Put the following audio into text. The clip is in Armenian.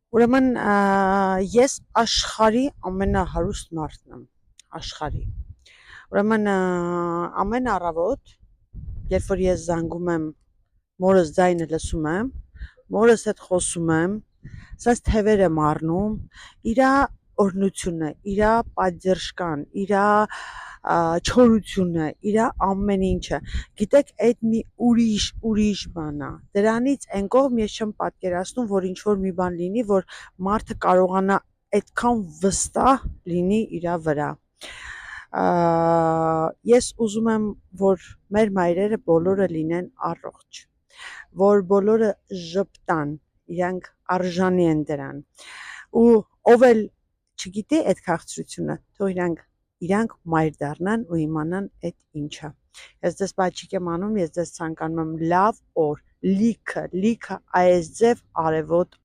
Ուրեմն ես աշխարհի ամենահարուստ մարդն եմ, աշխարհի։ Ուրեմն ամեն առավոտ, երբ որ ես զանգում եմ, մորս ձայնը լսում եմ, մորս հետ խոսում եմ, սաց թևեր եմ առնում, իրա օրհնությունը, իրա պատժկան, իրա չորությունը, իրա ամեն ինչը։ Գիտեք, այդ մի ուրիշ բան է։ Դրանից այն կողմ ես չեմ պատկերացնում, որ ինչ որ մի բան լինի, որ մարդը կարողանա այդքան վստահ լինի իրա վրա։ Ես ուզում եմ, որ մեր մայրերը բոլորը լինեն առողջ, որ բոլորը ժպտան, իրանք արժանի են դրան։ Ու ով էլ չգիտի այդ քաղցրությունը, թող իրանք մայր դառնան ու իմանան այդ ինչը։ Ես ձեզ բաճիկ եմ անում, ես ձեզ ցանկանում եմ լավ օր, լիքը այս ձև արևոտ